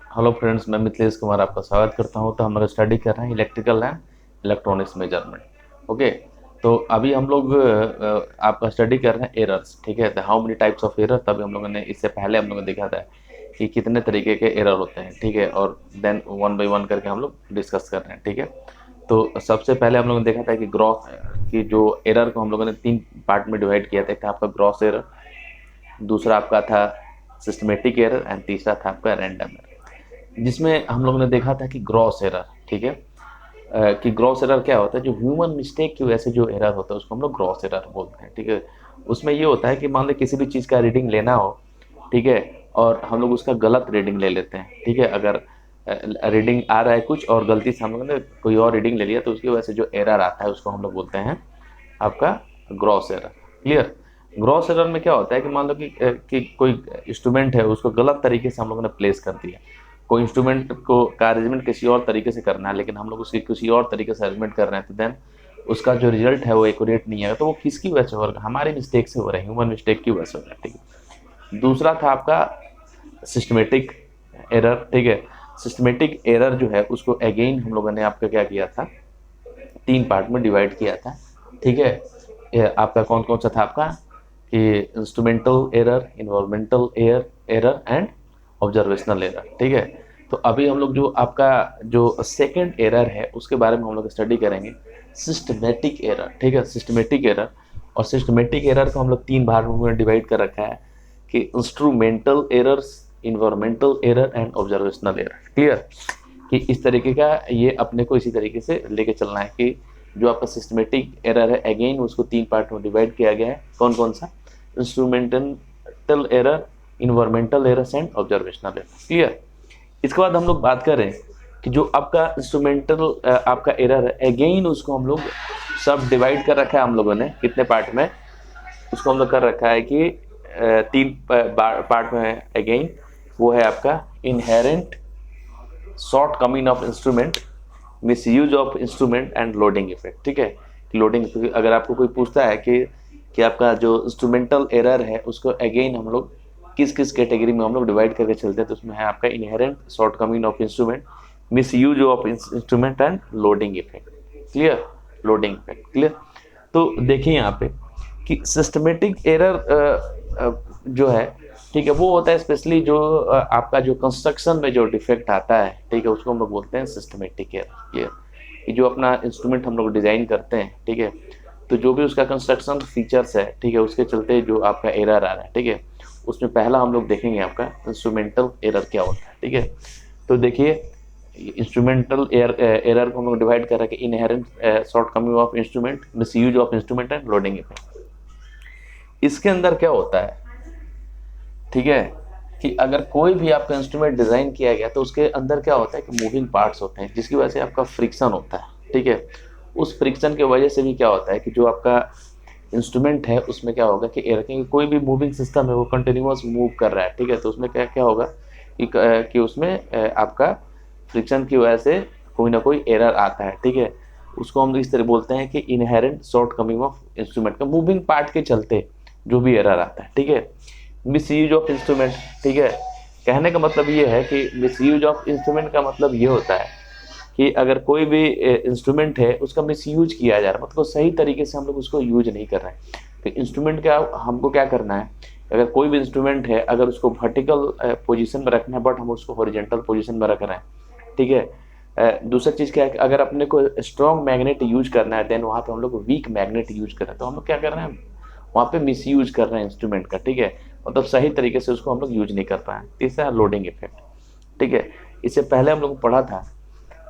Hello friends, मैं मिथिलेश कुमार आपका स्वागत करता हूं। तो हम लोग स्टडी कर रहे हैं electrical and electronics measurement. Okay, तो अभी हम लोग आपका स्टडी कर रहे हैं एरर्स। ठीक है, तो how many types of error. तभी हम लोगों ने इससे पहले हम लोगों ने देखा था कि कितने तरीके के एरर होते हैं। ठीक है, और देन वन बाई वन करके हम लोग डिस्कस कर रहे हैं। ठीक है, तो सबसे पहले हम लोगों ने देखा था कि ग्रॉस की जो एरर को हम लोगों ने 3 पार्ट में डिवाइड किया था। एक था आपका ग्रॉस एरर, दूसरा आपका था सिस्टमेटिक एरर एंड तीसरा था आपका रैंडम एरर। जिसमें हम लोगों ने देखा था कि ग्रॉस एरर, ठीक है, कि ग्रॉस एरर क्या होता है, जो ह्यूमन मिस्टेक की वजह से जो एरर होता है उसको हम लोग ग्रॉस एरर बोलते हैं। ठीक है, उसमें ये होता है कि मान लो किसी भी चीज़ का रीडिंग लेना हो, ठीक है, और हम लोग उसका गलत रीडिंग ले लेते हैं। ठीक है, अगर रीडिंग आ रहा है कुछ और गलती से हम लोगों ने कोई और रीडिंग ले लिया, तो उसकी वजह से जो एरर आता है उसको हम लोग बोलते हैं आपका gross error. Clear. Gross error में क्या होता है कि मान लो कि कोई इंस्ट्रूमेंट है, उसको गलत तरीके से हम लोगों ने प्लेस कर दिया। कोई इंस्ट्रूमेंट को का अरेंजमेंट किसी और तरीके से करना है, लेकिन हम लोग उसकी किसी और तरीके से अरेंजमेंट कर रहे हैं, तो देन उसका जो रिजल्ट है वो एक्यूरेट नहीं आएगा। तो वो किसकी वजह से हो रहा है? हमारी मिस्टेक से हो रहा है, ह्यूमन मिस्टेक की वजह से हो रहा है। ठीक है, दूसरा था आपका सिस्टमेटिक एरर। ठीक है, सिस्टमेटिक एरर जो है उसको अगेन हम लोगों ने आपका क्या किया था, 3 पार्ट में डिवाइड किया था। ठीक है, ये आपका कौन कौन सा था आपका, कि instrumental error, environmental error and observational error. ठीक है, तो अभी हम लोग जो आपका जो सेकंड एरर है उसके बारे में हम लोग स्टडी करेंगे, सिस्टमेटिक एरर। ठीक है, सिस्टमेटिक एरर, और सिस्टमेटिक एरर को हम लोग 3 भागों में डिवाइड कर रखा है, कि instrumental errors, environmental error and observational error. Clear, कि इस तरीके का ये अपने को इसी तरीके से लेके चलना है कि जो आपका सिस्टमेटिक एरर है अगेन उसको 3 पार्ट में डिवाइड किया गया है। कौन कौन सा? Instrumental error, environmental errors and observational error. Clear. इसके बाद हम लोग बात करें कि जो आपका इंस्ट्रूमेंटल आपका एरर है अगेन उसको हम लोग सब डिवाइड कर रखा है हम लोगों ने कितने पार्ट में, उसको हम लोग कर रखा है कि 3 पार्ट में अगेन। वो है आपका inherent short coming of instrument, miss use of instrument and loading effect. ठीक है, लोडिंग इफेक्ट अगर आपको कोई पूछता है कि आपका जो इंस्ट्रूमेंटल एरर है उसको अगेन हम लोग किस किस कैटेगरी में हम लोग डिवाइड करके चलते हैं, तो उसमें है आपका inherent short coming of instrument, miss use of instrument and loading effect. Clear, loading effect. Clear. तो देखिए यहाँ पे कि सिस्टमेटिक एरर जो है, ठीक है, वो होता है स्पेशली जो आपका जो कंस्ट्रक्शन में जो डिफेक्ट आता है, ठीक है, उसको हम लोग बोलते हैं सिस्टमेटिक एरर। क्लियर, कि जो अपना इंस्ट्रूमेंट हम लोग डिजाइन करते हैं, ठीक है, तो जो भी उसका कंस्ट्रक्शन फीचर्स है, ठीक है, उसके चलते जो आपका एरर आ रहा है, ठीक है, उसमें पहला हम लोग देखेंगे आपका इंस्ट्रूमेंटल एरर क्या होता है। ठीक है, तो देखिए इंस्ट्रूमेंटल एरर को हम लोग डिवाइड कर रहे हैं कि inherent short coming of instrument, miss use of instrument and loading effect. इसके अंदर क्या होता है, ठीक है, कि अगर कोई भी आपका इंस्ट्रूमेंट डिजाइन किया गया तो उसके अंदर क्या होता है कि मूविंग पार्ट्स होते हैं, जिसकी वजह से आपका फ्रिक्शन होता है। ठीक है, उस फ्रिक्शन की वजह से भी क्या होता है कि जो आपका इंस्ट्रूमेंट है उसमें क्या होगा कि एयर, क्योंकि कोई भी मूविंग सिस्टम है वो कंटिन्यूअस मूव कर रहा है। ठीक है, तो उसमें क्या क्या होगा कि उसमें आपका फ्रिक्शन की वजह से कोई ना कोई एरर आता है। ठीक है, उसको हम इस तरह बोलते हैं कि inherent short coming of instrument का मूविंग पार्ट के चलते जो भी एरर आता है। ठीक है, मिस यूज ऑफ इंस्ट्रूमेंट। ठीक है, कहने का मतलब ये है कि मिस यूज ऑफ इंस्ट्रूमेंट का मतलब ये होता है कि अगर कोई भी इंस्ट्रूमेंट है उसका मिस यूज किया जा रहा है, मतलब सही तरीके से हम लोग उसको यूज नहीं कर रहे हैं। तो इंस्ट्रूमेंट का हमको क्या करना है, अगर कोई भी इंस्ट्रूमेंट है अगर उसको वर्टिकल पोजीशन में रखना है बट हम उसको हॉरिजॉन्टल पोजीशन में रख रहे हैं। ठीक है, दूसरा चीज़ क्या है कि अगर अपने को स्ट्रॉन्ग मैग्नेट यूज करना है, देन वहाँ पे हम लोग वीक मैग्नेट यूज कर रहे हैं, तो हम लोग क्या कर रहे हैं, वहाँ पे मिस यूज कर रहे हैं इंस्ट्रूमेंट का। ठीक है, मतलब सही तरीके से उसको हम लोग यूज नहीं कर पाए। तीसरा लोडिंग इफेक्ट। ठीक है, इससे पहले हम लोग पढ़ा था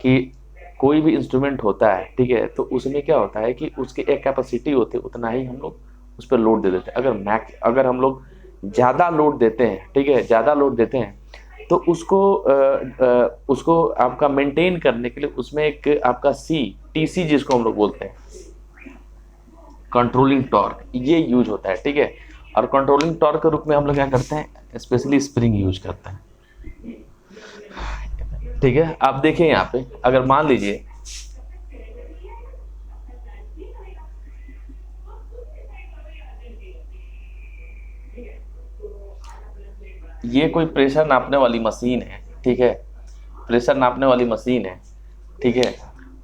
कि कोई भी इंस्ट्रूमेंट होता है, ठीक है, तो उसमें क्या होता है कि उसकी एक कैपेसिटी होती है, उतना ही हम लोग उस पर लोड दे देते हैं। अगर हम लोग ज़्यादा लोड देते हैं, ठीक है, ज़्यादा लोड देते हैं, तो उसको आपका मेंटेन करने के लिए उसमें एक आपका टीसी जिसको हम लोग बोलते हैं, कंट्रोलिंग टॉर्क, ये यूज होता है। ठीक है, और कंट्रोलिंग टॉर्क के रूप में हम लोग क्या करते हैं, स्पेशली स्प्रिंग यूज करते हैं। ठीक है, आप देखिए यहाँ पे अगर मान लीजिए ये कोई प्रेशर नापने वाली मशीन है, ठीक है, प्रेशर नापने वाली मशीन है, ठीक है,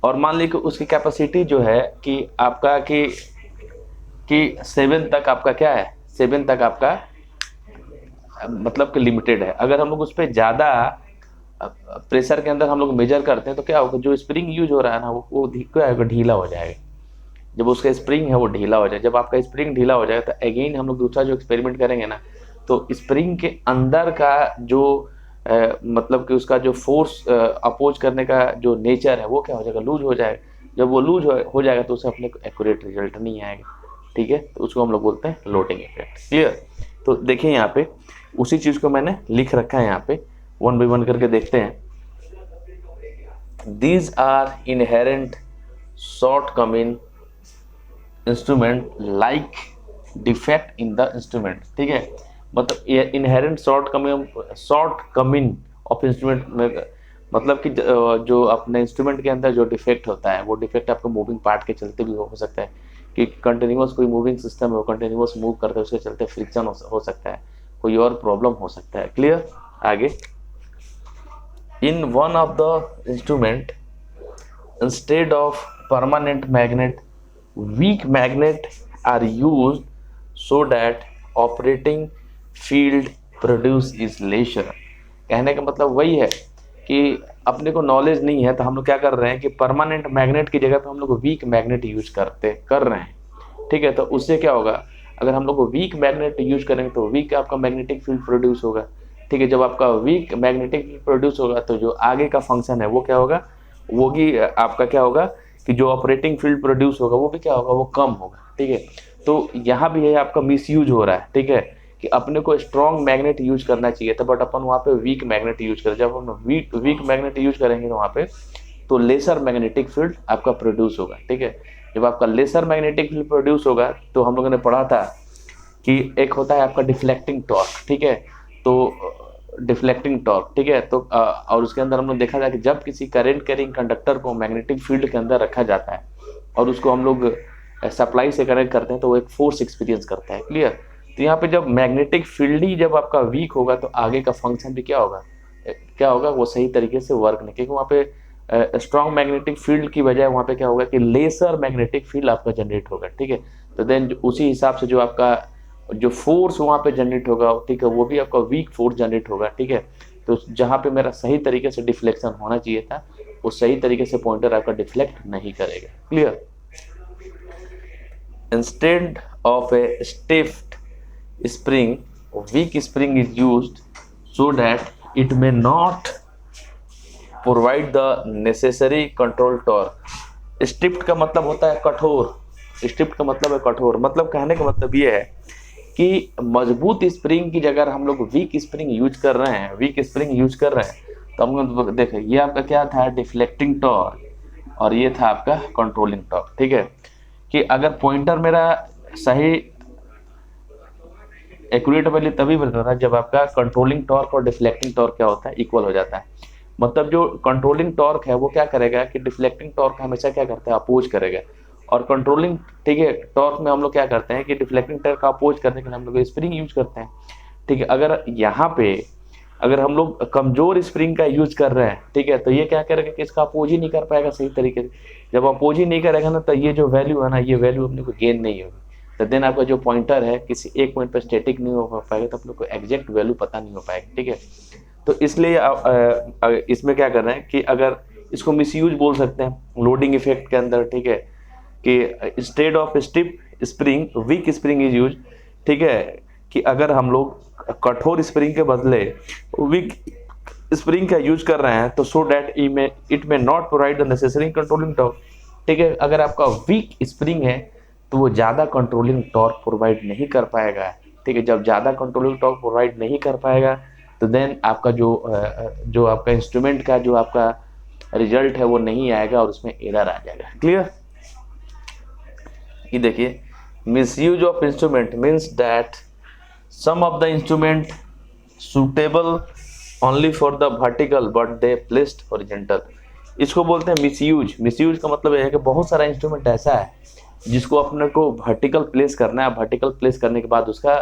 और मान लीजिए कि उसकी कैपेसिटी जो है कि आपका कि 7 तक आपका क्या है, 7 तक आपका मतलब कि लिमिटेड है। अगर हम लोग उस पर ज़्यादा प्रेशर के अंदर हम लोग मेजर करते हैं तो क्या होगा, जो स्प्रिंग यूज हो रहा है ना वो क्या होगा, ढीला हो जाएगा। जब उसका स्प्रिंग है वो ढीला हो जाए, जब आपका स्प्रिंग ढीला हो जाए तो अगेन हम लोग दूसरा जो एक्सपेरिमेंट करेंगे ना, तो स्प्रिंग के अंदर का जो मतलब कि उसका जो फोर्स अपोज करने का जो नेचर है वो क्या हो जाएगा, लूज हो जाएगा। जब वो लूज हो जाएगा तो उसे अपने को एक्यूरेट रिजल्ट नहीं आएगा, ठीक है, तो उसको हम लोग बोलते हैं लोडिंग इफेक्ट। क्लियर? तो देखिए यहाँ पे उसी चीज़ को मैंने लिख रखा है, यहाँ पे 1 by 1 करके देखते हैं। These are inherent shortcoming instrument like defect in the instrument, ठीक है, मतलब ये इनहेरेंट शॉर्टकमिंग ऑफ इंस्ट्रूमेंट में मतलब कि जो अपने इंस्ट्रूमेंट के अंदर जो डिफेक्ट होता है वो डिफेक्ट आपको मूविंग पार्ट के चलते भी हो सकता है, कि कंटिन्यूअस कोई मूविंग सिस्टम है वो कंटिन्यूअस मूव करते हैं, उसके चलते फ्रिक्शन हो सकता है, कोई और प्रॉब्लम हो सकता है। क्लियर? आगे, in one of the instrument instead of permanent magnet weak magnet are used so that operating field produce is lesser। कहने का मतलब वही है कि अपने को नॉलेज नहीं है तो हम लोग क्या कर रहे हैं कि परमानेंट मैग्नेट की जगह पे हम लोग वीक मैग्नेट यूज कर रहे हैं, ठीक है। तो उससे क्या होगा, अगर हम लोग वीक मैग्नेट यूज करेंगे तो वीक आपका मैग्नेटिक फील्ड प्रोड्यूस होगा, ठीक है। जब आपका वीक मैग्नेटिक फील्ड प्रोड्यूस होगा तो जो आगे का फंक्शन है वो क्या होगा, वो भी आपका क्या होगा कि जो ऑपरेटिंग फील्ड प्रोड्यूस होगा वो भी क्या होगा, वो कम होगा, ठीक है। तो यहाँ भी है आपका मिसयूज हो रहा है, ठीक है, कि अपने को स्ट्रॉन्ग मैग्नेट यूज करना चाहिए था बट अपन वहाँ पे वीक मैग्नेट यूज करें। जब हम वीक मैग्नेट यूज करेंगे तो वहाँ पे तो लेसर मैग्नेटिक फील्ड आपका प्रोड्यूस होगा, ठीक है। जब आपका लेसर मैग्नेटिक फील्ड प्रोड्यूस होगा तो हम लोगों ने पढ़ा था कि एक होता है आपका डिफ्लेक्टिंग टॉर्क, ठीक है, तो डिफ्लेक्टिंग टॉर्क, ठीक है। तो और उसके अंदर हमने देखा था कि जब किसी करंट कैरिंग कंडक्टर को मैग्नेटिक फील्ड के अंदर रखा जाता है और उसको हम लोग सप्लाई से कनेक्ट करते हैं तो वो एक फोर्स एक्सपीरियंस करता है। क्लियर? तो यहाँ पे जब मैग्नेटिक फील्ड ही जब आपका वीक होगा तो आगे का फंक्शन भी क्या होगा, वो सही तरीके से वर्क नहीं, क्योंकि वहाँ पे स्ट्रॉन्ग मैग्नेटिक फील्ड की बजाय वहाँ पे क्या होगा कि लेसर मैग्नेटिक फील्ड आपका जनरेट होगा, ठीक है। तो देन उसी हिसाब से जो आपका जो फोर्स वहाँ पे जनरेट होगा, ठीक है, वो भी आपका वीक फोर्स जनरेट होगा, ठीक है। तो जहाँ पे मेरा सही तरीके से डिफ्लेक्शन होना चाहिए था वो सही तरीके से पॉइंटर आपका डिफ्लेक्ट नहीं करेगा। Clear? Instead of a stiffed spring weak spring is used so that it may not provide the necessary control torque. Stiffed का मतलब होता है कठोर, स्टिफ्ड का मतलब है कठोर, मतलब कहने का मतलब ये है कि मजबूत स्प्रिंग की जगह हम लोग वीक स्प्रिंग यूज कर रहे हैं, तो हम देखें ये आपका क्या था, डिफ्लेक्टिंग टॉर्क, और ये था आपका कंट्रोलिंग टॉर्क, ठीक है। कि अगर पॉइंटर मेरा सही एक्यूरेट वैल्यू तभी बताता है जब आपका कंट्रोलिंग टॉर्क और डिफ्लेक्टिंग टॉर्क क्या होता है, इक्वल हो जाता है। मतलब जो कंट्रोलिंग टॉर्क है वो क्या करेगा कि डिफ्लेक्टिंग टॉर्क हमेशा क्या करता है, अपोज करेगा, और कंट्रोलिंग, ठीक है, टॉर्क में हम लोग क्या करते हैं कि डिफ्लेक्टिंग टॉर्क का अपोज करने के लिए हम लोग स्प्रिंग यूज करते हैं, ठीक है। अगर यहाँ पे अगर हम लोग कमजोर स्प्रिंग का यूज कर रहे हैं, ठीक है, तो ये क्या करेगा कि इसका अपोज ही नहीं कर पाएगा सही तरीके से। जब अपोज ही नहीं करेगा ना तो ये जो वैल्यू है ना, ये वैल्यू अपने को गेन नहीं होगी, तो देन आपका जो पॉइंटर है किसी एक पॉइंट पर स्टैटिक नहीं हो पाएगा, तो अपने को एग्जैक्ट वैल्यू पता नहीं हो पाएगी, ठीक है। तो इसलिए इसमें क्या कर रहे हैं कि अगर इसको मिसयूज बोल सकते हैं लोडिंग इफेक्ट के अंदर, ठीक है, कि instead of stiff spring weak spring is use, ठीक है, कि अगर हम लोग कठोर स्प्रिंग के बदले वीक स्प्रिंग का यूज कर रहे हैं तो सो दैट इट में not provide the necessary controlling torque, ठीक है। अगर आपका वीक स्प्रिंग है तो वो ज़्यादा कंट्रोलिंग टॉर्क प्रोवाइड नहीं कर पाएगा, ठीक है। जब ज़्यादा कंट्रोलिंग टॉर्क प्रोवाइड नहीं कर पाएगा तो देन आपका जो आपका इंस्ट्रूमेंट का जो आपका रिजल्ट है वो नहीं आएगा और उसमें एरर आ जाएगा। क्लियर? ये देखिए, misuse of instrument means that some of the instrument suitable only for the vertical but they placed horizontal. इसको बोलते हैं मिसयूज। मिसयूज का मतलब यह है कि बहुत सारा इंस्ट्रूमेंट ऐसा है जिसको अपने को वर्टिकल प्लेस करना है, वर्टिकल प्लेस करने के बाद उसका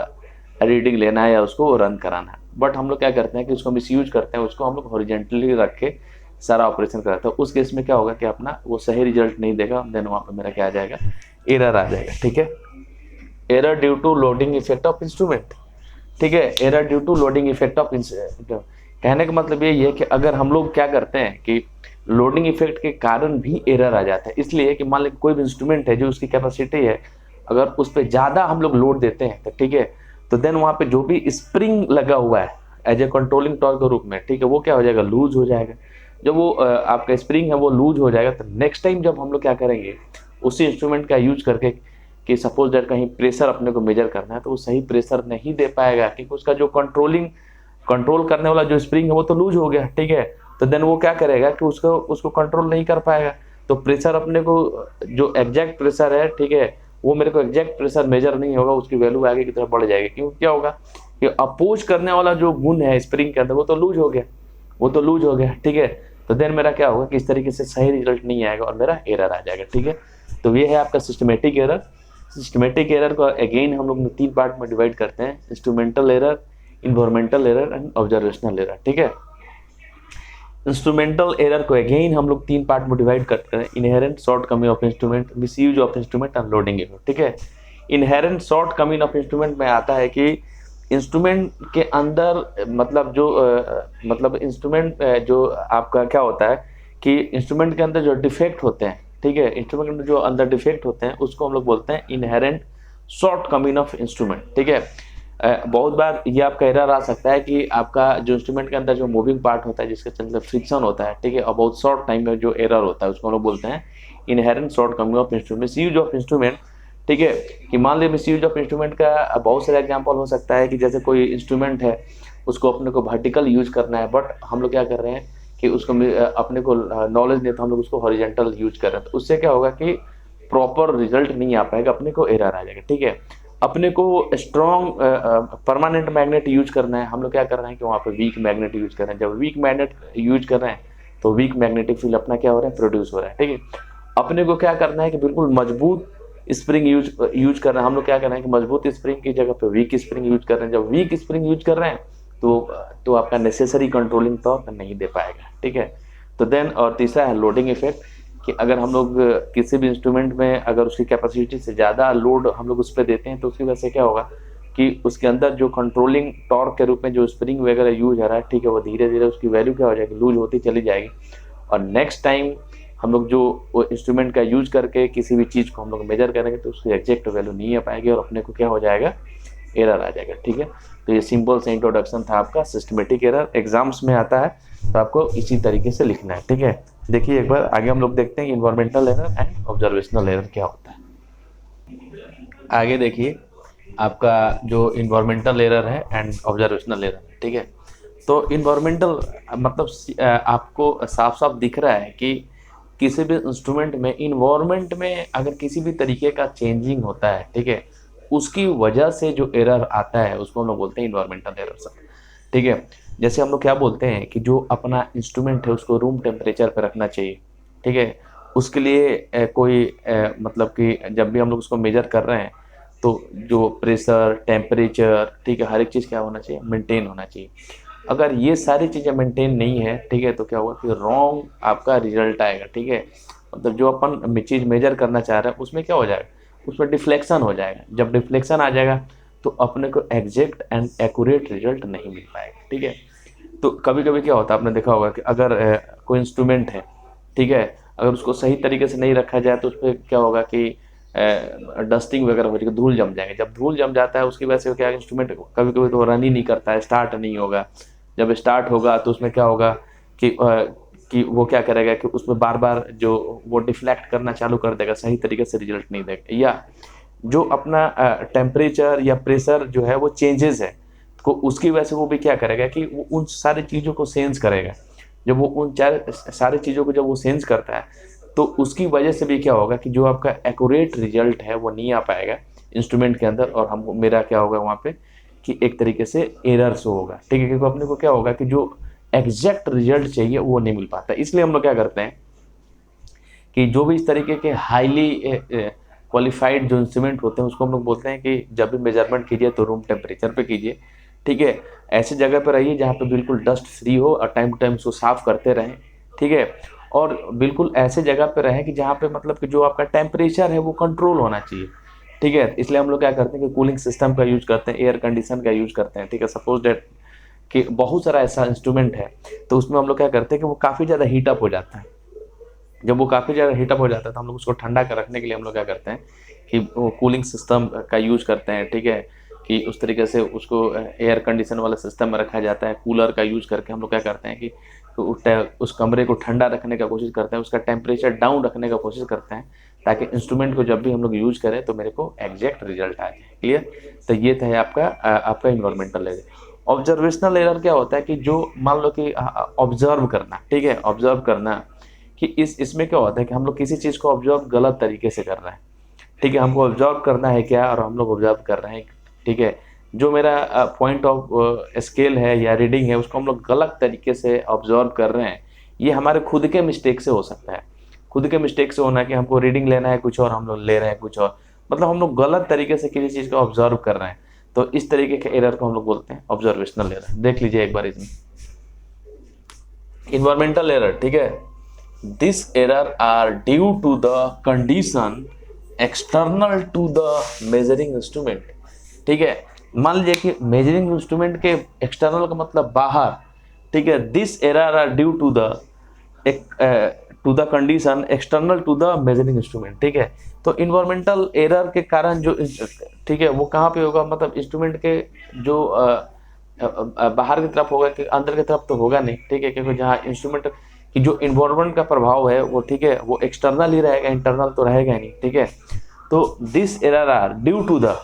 रीडिंग लेना है या उसको रन कराना है, बट हम लोग क्या करते हैं कि उसको मिसयूज करते हैं, उसको हम लोग हॉरिजेंटली रख के सारा ऑपरेशन करते हैं। उस केस में क्या होगा कि अपना वो सही रिजल्ट नहीं देगा, देन वहाँ पे मेरा क्या आ जाएगा, एरर आ जाएगा। ठीक है, error due to loading effect of instrument. ठीक है, error due to loading effect of, कहने का मतलब यही है कि अगर हम लोग क्या करते हैं कि लोडिंग इफेक्ट के कारण भी एरर आ जाता है। इसलिए कि मान लीजिए कोई भी इंस्ट्रूमेंट है जो उसकी कैपेसिटी है, अगर उस पर ज़्यादा हम लोग लोड देते हैं तो ठीक है, तो देन वहाँ पे जो भी स्प्रिंग लगा हुआ है एज ए कंट्रोलिंग टॉर्क के रूप में, ठीक है, वो क्या हो जाएगा, लूज हो जाएगा। जब वो आपका स्प्रिंग है वो लूज हो जाएगा, तो नेक्स्ट टाइम जब हम लोग क्या करेंगे उसी इंस्ट्रूमेंट का यूज करके कि सपोज दैट कहीं प्रेशर अपने को मेजर करना है, तो वो सही प्रेशर नहीं दे पाएगा, क्योंकि उसका जो कंट्रोल करने वाला जो स्प्रिंग है वो तो लूज हो गया। ठीक है, तो देन वो क्या करेगा कि उसको कंट्रोल नहीं कर पाएगा। तो प्रेशर अपने को जो एग्जैक्ट प्रेशर है, ठीक है, वो मेरे को एग्जैक्ट प्रेशर मेजर नहीं होगा, उसकी वैल्यू आगे की तरफ बढ़ जाएगी। क्योंकि क्या होगा कि अपोज करने वाला जो गुण है स्प्रिंग के अंदर वो तो लूज हो गया, वो तो लूज हो गया। ठीक है, तो देन मेरा क्या होगा कि इस तरीके से सही रिजल्ट नहीं आएगा और मेरा एरर आ जाएगा। ठीक है, तो ये है आपका सिस्टमेटिक एरर। सिस्टमेटिक एरर को अगेन हम लोग 3 पार्ट में डिवाइड करते हैं, instrumental error, environmental error and observational error. ठीक है, इंस्ट्रूमेंटल एरर को अगेन हम लोग 3 पार्ट में डिवाइड करते हैं, inherent short coming of instrument, misuse of instrument and loading error. ठीक है, inherent short coming of instrument में आता है कि इंस्ट्रूमेंट के अंदर मतलब इंस्ट्रूमेंट जो आपका क्या होता है कि इंस्ट्रूमेंट के अंदर जो डिफेक्ट होते हैं, ठीक है, इंस्ट्रूमेंट के अंदर जो अंदर डिफेक्ट होते हैं उसको हम लोग बोलते हैं inherent short coming of instrument. ठीक है, बहुत बार ये आपका एरर आ सकता है कि आपका जो इंस्ट्रूमेंट के अंदर जो मूविंग पार्ट होता है जिसके चलते फ्रिक्शन होता है, ठीक है, और बहुत शॉर्ट टाइम में जो एरर होता है उसको हम लोग बोलते हैं inherent short coming of instrument, misuse of instrument. ठीक है, कि मान लीजिए मिसयूज ऑफ इंस्ट्रूमेंट का बहुत सारे एग्जांपल हो सकता है कि जैसे कोई इंस्ट्रूमेंट है उसको अपने को वर्टिकल यूज करना है, बट हम लोग क्या कर रहे हैं कि उसको अपने को नॉलेज नहीं, तो हम लोग उसको हॉरिजेंटल यूज कर रहे हैं, तो उससे क्या होगा कि प्रॉपर रिजल्ट नहीं आ पाएगा, अपने को एरर आ जाएगा। ठीक है, अपने को स्ट्रॉन्ग परमानेंट मैग्नेट यूज करना है, हम लोग क्या कर रहे हैं कि वहाँ पे वीक मैग्नेट यूज कर रहे हैं। जब वीक मैग्नेट यूज कर रहे हैं तो वीक मैग्नेटिक फील्ड अपना क्या हो रहा है, प्रोड्यूस हो रहा है। ठीक है, अपने को क्या करना है कि बिल्कुल मजबूत स्प्रिंग यूज कर रहे हैं, हम लोग क्या कर रहे हैं कि मजबूत स्प्रिंग की जगह पे वीक स्प्रिंग यूज कर रहे हैं। जब वीक स्प्रिंग यूज कर रहे हैं तो आपका नेसेसरी कंट्रोलिंग टॉर्क नहीं दे पाएगा। ठीक है, तो देन और तीसरा है लोडिंग इफेक्ट, कि अगर हम लोग किसी भी इंस्ट्रूमेंट में अगर उसकी कैपेसिटी से ज़्यादा लोड हम लोग उस पर देते हैं तो उसकी वजह से क्या होगा कि उसके अंदर जो कंट्रोलिंग टॉर्क के रूप में जो स्प्रिंग वगैरह यूज हो रहा है, ठीक है, वो धीरे धीरे उसकी वैल्यू क्या हो जाएगी, लूज होती चली जाएगी। और नेक्स्ट टाइम हम लोग जो इंस्ट्रूमेंट का यूज करके किसी भी चीज़ को हम लोग मेजर करेंगे तो उसकी एग्जैक्ट वैल्यू नहीं आ पाएगी और अपने को क्या हो जाएगा, एरर आ जाएगा। ठीक है, तो ये सिंपल से इंट्रोडक्शन था आपका सिस्टमेटिक एरर, एग्जाम्स में आता है तो आपको इसी तरीके से लिखना है। ठीक है, देखिए एक बार आगे हम लोग देखते हैं environmental error and observational error क्या होता है। आगे देखिए आपका जो इन्वायरमेंटल एरर है एंड ऑब्जर्वेशनल एरर। ठीक है, तो इन्वायरमेंटल मतलब आपको साफ साफ दिख रहा है कि किसी भी इंस्ट्रूमेंट में इन्वायरमेंट में अगर किसी भी तरीके का चेंजिंग होता है, ठीक है, उसकी वजह से जो एरर आता है उसको हम लोग बोलते हैं इन्वायरमेंटल एरर सर। ठीक है, जैसे हम लोग क्या बोलते हैं कि जो अपना इंस्ट्रूमेंट है उसको रूम टेम्परेचर पर रखना चाहिए। ठीक है, उसके लिए कोई मतलब कि जब भी हम लोग उसको मेजर कर रहे हैं तो जो प्रेशर, टेम्परेचर, ठीक है, हर एक चीज़ क्या होना चाहिए, मेंटेन होना चाहिए। अगर ये सारी चीज़ें मेंटेन नहीं है, ठीक है, तो क्या होगा कि रॉन्ग आपका रिजल्ट आएगा। ठीक है, मतलब जो अपन चीज़ मेजर करना चाह रहे हैं उसमें क्या हो जाएगा, उसमें डिफ्लेक्शन हो जाएगा। जब डिफ्लेक्शन आ जाएगा तो अपने को एग्जैक्ट एंड एक्यूरेट रिजल्ट नहीं मिल पाएगा। ठीक है, तो कभी कभी क्या होता है, आपने देखा होगा कि अगर कोई इंस्ट्रूमेंट है, ठीक है, अगर उसको सही तरीके से नहीं रखा जाए तो उस पर क्या होगा कि डस्टिंग वगैरह हो जाएगी, धूल जम जाएंगे। जब धूल जम जाता है उसकी वजह से क्या इंस्ट्रूमेंट कभी कभी तो रन ही नहीं करता है, स्टार्ट नहीं होगा। जब स्टार्ट होगा तो उसमें क्या होगा कि वो क्या करेगा कि उसमें बार बार जो वो डिफ्लेक्ट करना चालू कर देगा, सही तरीके से रिजल्ट नहीं देगा। या जो अपना टेम्परेचर या प्रेशर जो है वो चेंजेस है तो उसकी वजह से वो भी क्या करेगा कि वो उन सारी चीज़ों को सेंस करेगा। जब वो उन सारी चीज़ों को जब वो सेंस करता है तो उसकी वजह से भी क्या होगा कि जो आपका एक्यूरेट रिजल्ट है वो नहीं आ पाएगा इंस्ट्रूमेंट के अंदर, और मेरा क्या होगा वहाँ पे कि एक तरीके से एरर शो होगा। ठीक है, क्योंकि अपने को क्या होगा कि जो एग्जैक्ट रिजल्ट चाहिए वो नहीं मिल पाता। इसलिए हम लोग क्या करते हैं कि जो भी इस तरीके के हाईली क्वालिफाइड जो इंस्ट्रूमेंट होते हैं उसको हम लोग बोलते हैं कि जब भी मेजरमेंट कीजिए तो रूम टेम्परेचर पे कीजिए, ठीक है। ऐसी जगह पर रहिए जहाँ पे बिल्कुल डस्ट फ्री हो और टाइम टू टाइम उसको साफ करते रहें, ठीक है। और बिल्कुल ऐसे जगह पे रहें कि जहाँ पे मतलब कि जो आपका टेम्परेचर है वो कंट्रोल होना चाहिए, ठीक है। इसलिए हम लोग क्या करते हैं कि कूलिंग सिस्टम का यूज करते हैं, एयर कंडीशन का यूज करते हैं, ठीक है। सपोज डेट कि बहुत सारा ऐसा इंस्ट्रूमेंट है तो उसमें हम लोग क्या करते हैं कि वो काफ़ी ज़्यादा हीटअप हो जाता है। जब वो काफ़ी ज़्यादा हीटअप हो जाता है तो हम लोग उसको ठंडा कर रखने के लिए हम लोग क्या करते हैं कि वो कूलिंग सिस्टम का यूज करते हैं, ठीक है। कि उस तरीके से उसको एयर कंडीशन वाले सिस्टम में रखा जाता है। कूलर का यूज करके हम लोग क्या करते हैं कि उस कमरे को ठंडा रखने का कोशिश करते हैं, उसका टेम्परेचर डाउन रखने का कोशिश करते हैं, ताकि इंस्ट्रूमेंट को जब भी हम लोग यूज करें तो मेरे को एग्जैक्ट रिजल्ट आ जाए। क्लियर। तो ये था आपका इन्वायरमेंटल एरर। ऑब्जर्वेशनल एरर क्या होता है कि जो मान लो कि ऑब्जर्व करना, ठीक है, ऑब्जर्व करना कि इसमें क्या होता है कि हम लोग किसी चीज़ को ऑब्जर्व गलत तरीके से कर रहे हैं, ठीक है। हमको ऑब्जर्व करना है क्या और हम लोग ऑब्जर्व कर रहे हैं, ठीक है। जो मेरा पॉइंट ऑफ स्केल है या रीडिंग है उसको हम लोग गलत तरीके से ऑब्जर्व कर रहे हैं। ये हमारे खुद के मिस्टेक से हो सकता है, खुद के मिस्टेक से होना कि हमको रीडिंग लेना है कुछ और हम लोग ले रहे हैं कुछ और, मतलब हम लोग गलत तरीके से किसी चीज़ को ऑब्जर्व कर रहे हैं। तो इस तरीके के एरर को हम लोग बोलते हैं ऑब्जर्वेशनल एरर। देख लीजिए एक बार इसमें इन्वायरमेंटल एरर, ठीक है। This error are due to the condition external to the measuring instrument, ठीक है। मान लीजिए कि मेजरिंग इंस्ट्रूमेंट के एक्सटर्नल का मतलब बाहर, ठीक है। This error are due to the condition external to the measuring instrument, ठीक है। तो इन्वायरमेंटल एरर के कारण जो, ठीक है, वो कहाँ पे होगा, मतलब इंस्ट्रूमेंट के जो बाहर की तरफ होगा कि अंदर की तरफ तो होगा नहीं, ठीक है। क्योंकि जहाँ इंस्ट्रूमेंट की जो इन्वायरमेंट का प्रभाव है वो, ठीक है, वो एक्सटर्नल ही रहेगा, इंटरनल तो रहेगा नहीं, ठीक है। तो this error are due to the,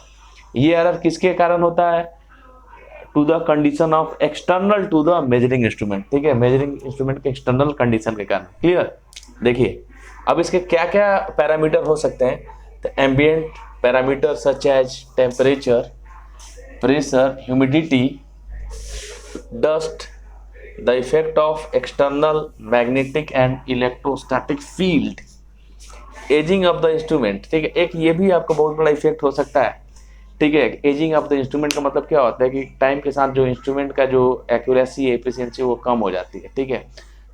ये एरर किसके कारण होता है, to the condition of external to the measuring instrument, ठीक है, मेजरिंग इंस्ट्रूमेंट के एक्सटर्नल कंडीशन के कारण। क्लियर। देखिए अब इसके क्या क्या पैरामीटर हो सकते हैं। तो ambient parameter such as temperature, pressure, humidity, dust, the effect of external magnetic and electrostatic field, ageing of the instrument, ठीक है। एक ये भी आपका बहुत बड़ा इफेक्ट हो सकता है, ठीक है। एजिंग ऑफ द इंस्ट्रूमेंट का मतलब क्या होता है कि टाइम के साथ जो इंस्ट्रूमेंट का जो एक्यूरेसी है, एफिशिएंसी, वो कम हो जाती है, ठीक है।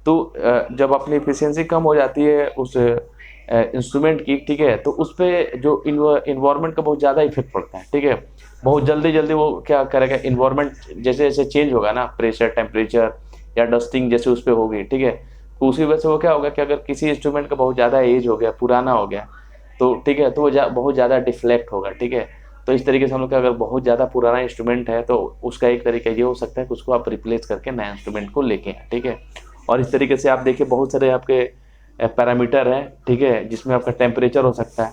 तो जब अपनी एफिशिएंसी कम हो जाती है उस इंस्ट्रूमेंट की, ठीक है, तो उस पर जो इन्वायरमेंट का बहुत ज़्यादा इफेक्ट पड़ता है, ठीक है। बहुत जल्दी जल्दी वो क्या करेगा, इन्वायरमेंट जैसे जैसे चेंज होगा ना, प्रेशर, टेम्परेचर या डस्टिंग जैसे उस पर होगी, ठीक है। तो उसी वजह से वो क्या होगा कि अगर किसी इंस्ट्रूमेंट का बहुत ज़्यादा एज हो गया, पुराना हो गया, तो ठीक है, तो वो बहुत ज़्यादा डिफ्लेक्ट होगा, ठीक है। तो इस तरीके से हम लोग का अगर बहुत ज़्यादा पुराना इंस्ट्रूमेंट है तो उसका एक तरीका ये हो सकता है कि उसको आप रिप्लेस करके नया इंस्ट्रूमेंट को लेके आए, ठीक है। और इस तरीके से आप देखिए बहुत सारे आपके पैरामीटर हैं, ठीक है, जिसमें आपका टेम्परेचर हो सकता है,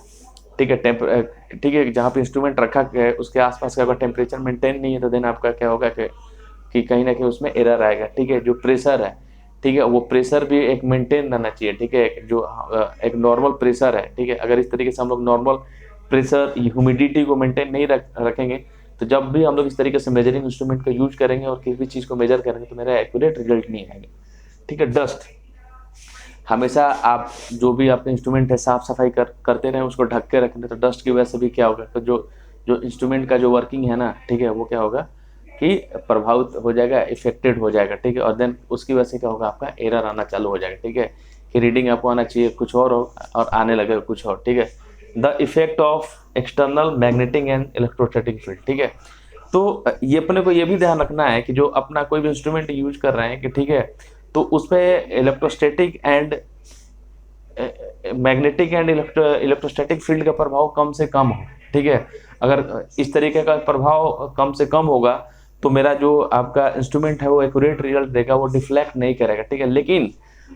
ठीक है। ठीक है, जहाँ पे इंस्ट्रूमेंट रखा गया है उसके आसपास का अगर टेम्परेचर मेंटेन नहीं है तो देन आपका क्या होगा कि कहीं ना कहीं उसमें एरर आएगा, ठीक है। जो प्रेशर है, ठीक है, वो प्रेशर भी एक मेंटेन रहना चाहिए, ठीक है। जो एक नॉर्मल प्रेशर है, ठीक है, अगर इस तरीके से हम लोग नॉर्मल प्रेशर, ह्यूमिडिटी को मेंटेन नहीं रखेंगे तो जब भी हम लोग इस तरीके से मेजरिंग इंस्ट्रूमेंट का यूज करेंगे और किसी भी चीज़ को मेजर करेंगे तो मेरा एक्यूरेट रिजल्ट नहीं आएगा, ठीक है। डस्ट, हमेशा आप जो भी आपका इंस्ट्रूमेंट है साफ सफाई करते रहें, उसको ढक के रखें। तो डस्ट की वजह से भी क्या होगा, तो जो इंस्ट्रूमेंट का जो वर्किंग है ना, ठीक है, वो क्या होगा कि प्रभावित हो जाएगा, इफेक्टेड हो जाएगा, ठीक है। और देन उसकी वजह से क्या होगा, आपका एरर आना चालू हो जाएगा, ठीक है। कि रीडिंग आपको आना चाहिए कुछ और आने लगेगा कुछ और, ठीक है। The effect of external magnetic and electrostatic field, ठीक है। तो ये अपने को ये भी ध्यान रखना है कि जो अपना कोई भी इंस्ट्रूमेंट यूज कर रहे हैं कि, ठीक है, तो उस पर electrostatic and magnetic and electrostatic field का प्रभाव कम से कम हो, ठीक है। अगर इस तरीके का प्रभाव कम से कम होगा तो मेरा जो आपका इंस्ट्रूमेंट है वो एक्यूरेट रिजल्ट देगा, वो डिफ्लेक्ट नहीं करेगा, ठीक है। लेकिन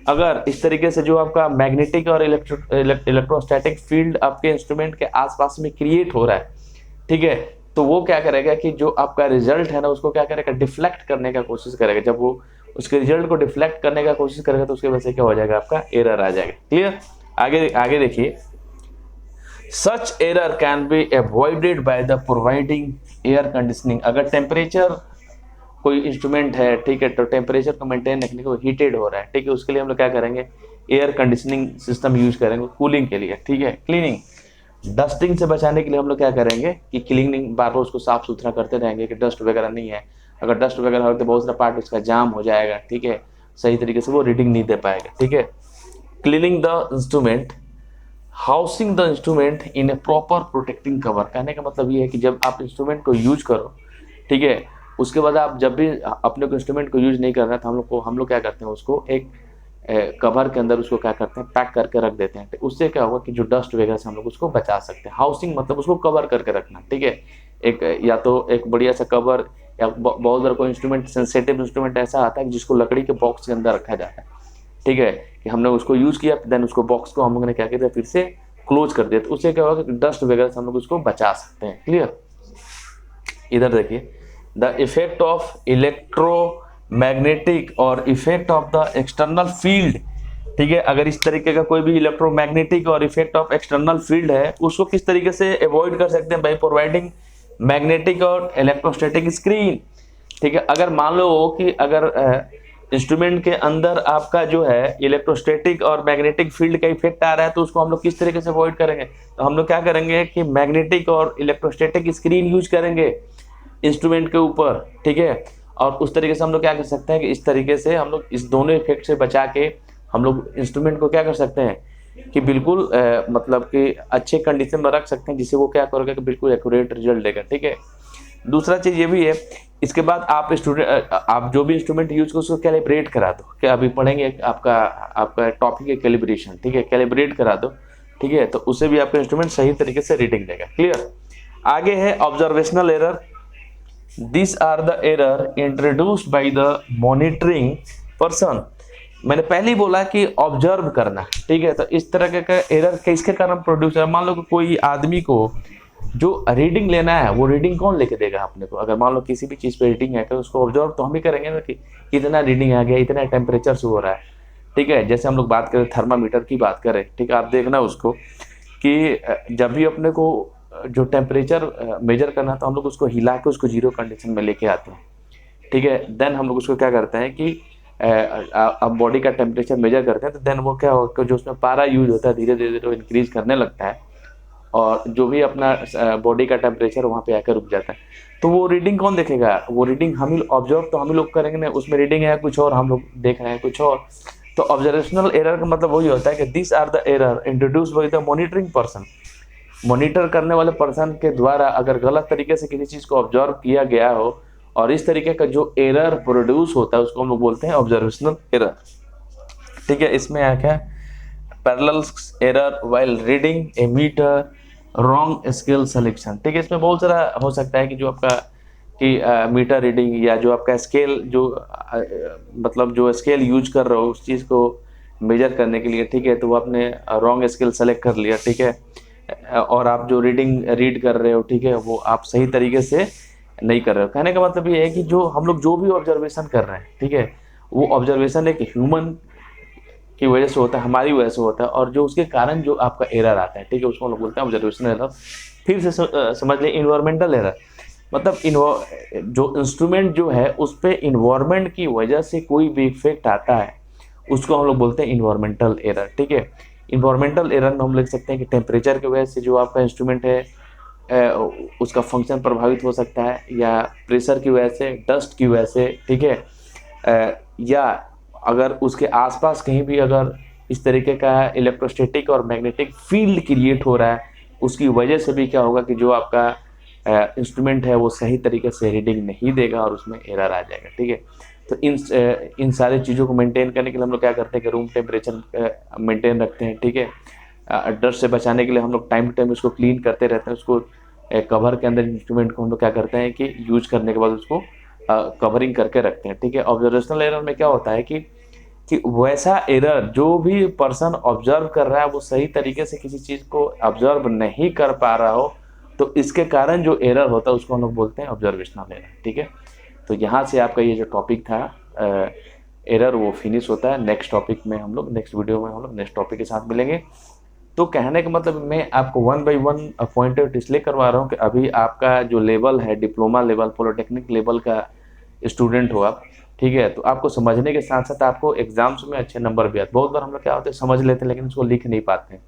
अगर इस तरीके से जो आपका मैग्नेटिक और इलेक्ट्रोस्टैटिक फील्ड आपके इंस्ट्रूमेंट के आसपास में क्रिएट हो रहा है, ठीक है, तो वो क्या करेगा कि जो आपका रिजल्ट है ना उसको क्या करेगा, डिफ्लेक्ट करने का कोशिश करेगा। जब वो उसके रिजल्ट को डिफ्लेक्ट करने का कोशिश करेगा तो उसकी वजह से क्या हो जाएगा, आपका एरर आ जाएगा। क्लियर। आगे देखिए, such error can be avoided by the providing air conditioning. अगर टेम्परेचर कोई इंस्ट्रूमेंट है, ठीक है, तो टेम्परेचर को मेंटेन रखने के लिए हीटेड हो रहा है, ठीक है, उसके लिए हम लोग क्या करेंगे, एयर कंडीशनिंग सिस्टम यूज करेंगे कूलिंग के लिए, ठीक है। क्लीनिंग, डस्टिंग से बचाने के लिए हम लोग क्या करेंगे कि क्लीनिंग बार बार उसको साफ सुथरा करते रहेंगे कि डस्ट वगैरह नहीं है। अगर डस्ट वगैरह हो तो बहुत सारा पार्ट उसका जाम हो जाएगा, ठीक है, सही तरीके से वो रीडिंग नहीं दे पाएगा, ठीक है। Cleaning the instrument, housing the instrument in A proper protecting cover, कहने का मतलब ये है कि जब आप इंस्ट्रूमेंट को यूज करो, ठीक है, उसके बाद आप जब भी अपने को इंस्ट्रूमेंट को यूज नहीं करना है तो हम लोग क्या करते हैं, उसको एक कवर के अंदर उसको क्या करते हैं, पैक करके रख देते हैं। उससे क्या होगा कि जो डस्ट वगैरह से हम लोग उसको बचा सकते हैं। हाउसिंग मतलब उसको कवर करके रखना, ठीक है, एक या तो एक बढ़िया सा कवर, या बहुत बार कोई इंस्ट्रूमेंट, सेंसिटिव इंस्ट्रूमेंट ऐसा आता है जिसको लकड़ी के बॉक्स के अंदर रखा जाता है, ठीक है, कि हमने उसको यूज़ किया, देन उसको बॉक्स को हम लोगों ने क्या किया, फिर से क्लोज कर दिया, तो उससे क्या होगा कि डस्ट वगैरह से हम लोग उसको बचा सकते हैं। क्लियर। इधर देखिए, द इफेक्ट ऑफ इलेक्ट्रोमैग्नेटिक और effect of the external field, ठीक है, अगर इस तरीके का कोई भी इलेक्ट्रोमैग्नेटिक और इफेक्ट ऑफ एक्सटर्नल फील्ड है, उसको किस तरीके से अवॉइड कर सकते हैं, बाय प्रोवाइडिंग मैग्नेटिक और इलेक्ट्रोस्टैटिक स्क्रीन, ठीक है। अगर मान लो कि अगर इंस्ट्रूमेंट के अंदर आपका जो है इलेक्ट्रोस्टैटिक और मैग्नेटिक फील्ड का इफेक्ट आ रहा है, तो उसको हम लोग किस तरीके से अवॉइड करेंगे, तो हम लोग क्या करेंगे कि मैग्नेटिक और इलेक्ट्रोस्टैटिक स्क्रीन यूज करेंगे इंस्ट्रूमेंट के ऊपर, ठीक है। और उस तरीके से हम लोग क्या कर सकते हैं कि इस तरीके से हम लोग इस दोनों इफेक्ट से बचा के हम लोग इंस्ट्रूमेंट को क्या कर सकते हैं कि बिल्कुल मतलब कि अच्छे कंडीशन में रख सकते हैं, जिससे वो क्या करेगा कि बिल्कुल एक्यूरेट रिजल्ट देगा, ठीक है। दूसरा चीज़ ये भी है, इसके बाद आप आप जो भी इंस्ट्रूमेंट यूज करो उसको कैलिब्रेट करा दो, क्या अभी पढ़ेंगे आपका टॉपिक है कैलिब्रेशन, ठीक है, कैलिब्रेट करा दो, ठीक है, तो उससे भी आपका इंस्ट्रूमेंट सही तरीके से रीडिंग देगा। क्लियर। आगे है observational error. This are the error introduced by the monitoring person. मैंने पहले ही बोला कि ऑब्जर्व करना, ठीक है, तो इस तरह का एरर किसके कारण प्रोड्यूस है। मान लो कि कोई आदमी को जो रीडिंग लेना है, वो रीडिंग कौन लेके देगा अपने को। अगर मान लो किसी भी चीज़ पे रीडिंग है तो उसको ऑब्जर्व तो हम ही करेंगे ना, कि इतना रीडिंग आ गया, इतना टेम्परेचर से हो रहा है, ठीक है। जैसे हम लोग बात करें थर्मामीटर की बात करें, ठीक है, आप देखना उसको कि जब भी अपने को जो टेम्परेचर मेजर करना तो हम लोग उसको हिला के उसको जीरो कंडीशन में लेके आते हैं, ठीक है। देन हम लोग उसको क्या करते हैं कि अब बॉडी का टेम्परेचर मेजर करते हैं, तो देन वो क्या होगा, जो उसमें पारा यूज होता है धीरे धीरे वो इंक्रीज करने लगता है, और जो भी अपना बॉडी का टेम्परेचर वहाँ पे आकर रुक जाता है। तो वो रीडिंग कौन देखेगा, वो रीडिंग हम ही ऑब्जर्व तो हम ही लोग करेंगे ना, उसमें रीडिंग है कुछ और, हम लोग देख रहे हैं कुछ और। तो ऑब्जर्वेशनल एरर का मतलब वही होता है कि this are the error introduce by the monitoring person. Monitor करने वाले पर्सन के द्वारा अगर गलत तरीके से किसी चीज़ को ऑब्जर्व किया गया हो और इस तरीके का जो एरर प्रोड्यूस होता है उसको हम लोग बोलते हैं ऑब्जर्वेशनल एरर, ठीक है। इसमें क्या, parallel error while reading a meter, wrong scale selection, ठीक है। इसमें बहुत सारा हो सकता है कि जो आपका कि मीटर रीडिंग या जो आपका स्केल जो मतलब जो स्केल यूज कर रहे हो उस चीज़ को मेजर करने के लिए, ठीक है, तो वो आपने रॉन्ग स्केल सेलेक्ट कर लिया, ठीक है, और आप जो रीड कर रहे हो, ठीक है, वो आप सही तरीके से नहीं कर रहे हो। कहने का मतलब ये है कि जो हम लोग जो भी ऑब्जर्वेशन कर रहे हैं, ठीक है, वो ऑब्जर्वेशन एक ह्यूमन की वजह से होता है, हमारी वजह से होता है, और जो उसके कारण जो आपका एरर आता है, ठीक है, उसको हम लोग बोलते हैं ऑब्जर्वेशनल एरर। फिर से समझ लें इन्वायरमेंटल एरर, मतलब जो इंस्ट्रूमेंट जो है उस पर इन्वायरमेंट की वजह से कोई भी इफेक्ट आता है उसको हम लोग बोलते हैं इन्वायरमेंटल एरर, ठीक है। इन्वायरमेंटल एरर में हम लिख सकते हैं कि टेम्परेचर की वजह से जो आपका इंस्ट्रूमेंट है उसका फंक्शन प्रभावित हो सकता है, या प्रेशर की वजह से, डस्ट की वजह से, ठीक है, या अगर उसके आसपास कहीं भी अगर इस तरीके का इलेक्ट्रोस्टैटिक और मैग्नेटिक फील्ड क्रिएट हो रहा है उसकी वजह से भी क्या होगा कि जो आपका इंस्ट्रूमेंट है वो सही तरीके से रीडिंग नहीं देगा और उसमें एरर आ जाएगा, ठीक है। तो इन सारी चीज़ों को मेंटेन करने के लिए हम लोग क्या करते हैं कि रूम टेम्परेचर मेंटेन रखते हैं, ठीक है। डस्ट से बचाने के लिए हम लोग टाइम टू टाइम उसको क्लीन करते रहते हैं, उसको कवर के अंदर इंस्ट्रूमेंट को हम लोग क्या करते हैं कि यूज करने के बाद उसको कवरिंग करके रखते हैं, ठीक है। ऑब्जर्वेशनल एरर में क्या होता है कि वैसा एरर जो भी पर्सन ऑब्जर्व कर रहा है वो सही तरीके से किसी चीज़ को ऑब्जर्व नहीं कर पा रहा हो, तो इसके कारण जो एरर होता है उसको हम लोग बोलते हैं ऑब्जर्वेशनल एरर, ठीक है। तो यहाँ से आपका ये जो टॉपिक था एरर वो फिनिश होता है। नेक्स्ट टॉपिक में हम लोग नेक्स्ट वीडियो में हम लोग नेक्स्ट टॉपिक के साथ मिलेंगे। तो कहने का मतलब मैं आपको 1 by 1 पॉइंट आउट इसलिए करवा रहा हूँ कि अभी आपका जो लेवल है डिप्लोमा लेवल पॉलिटेक्निक लेवल का स्टूडेंट हो आप, ठीक है, तो आपको समझने के साथ साथ आपको एग्जाम्स में अच्छे नंबर भी आते। बहुत बार हम लोग क्या होते हैं समझ लेते हैं लेकिन उसको लिख नहीं पाते हैं,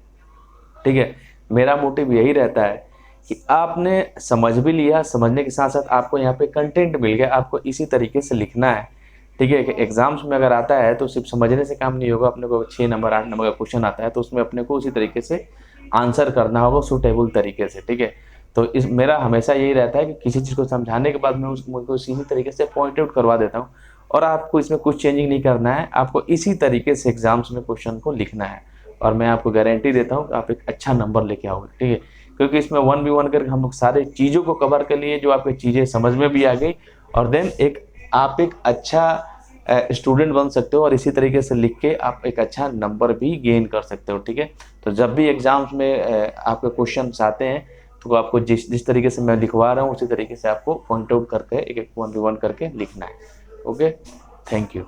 ठीक है। मेरा मोटिव यही रहता है कि आपने समझ भी लिया, समझने के साथ साथ आपको यहाँ पे कंटेंट मिल गया, आपको इसी तरीके से लिखना है। ठीक है कि एग्जाम्स में अगर आता है तो सिर्फ समझने से काम नहीं होगा, अपने को 6 नंबर 8 नंबर का क्वेश्चन आता है तो उसमें अपने को उसी तरीके से आंसर करना होगा सूटेबल तरीके से। ठीक है, तो इस मेरा हमेशा यही रहता है कि किसी चीज़ को समझाने के बाद मैं उसको इसी तरीके से पॉइंट आउट करवा देता हूँ, और आपको इसमें कुछ चेंजिंग नहीं करना है, आपको इसी तरीके से एग्जाम्स में क्वेश्चन को लिखना है, और मैं आपको गारंटी देता हूँ कि आप एक अच्छा नंबर लेके आओगे। ठीक है, क्योंकि इसमें 1v1 करके हम लोग सारे चीज़ों को कवर कर लिए, जो आपकी चीज़ें समझ में भी आ गई, और देन आप एक अच्छा स्टूडेंट बन सकते हो, और इसी तरीके से लिख के आप एक अच्छा नंबर भी गेन कर सकते हो। ठीक है, तो जब भी एग्जाम्स में आपके क्वेश्चन आते हैं तो आपको जिस तरीके से मैं लिखवा रहा हूँ उसी तरीके से आपको पॉइंट आउट करके एक 1v1 करके लिखना है। Okay, thank you.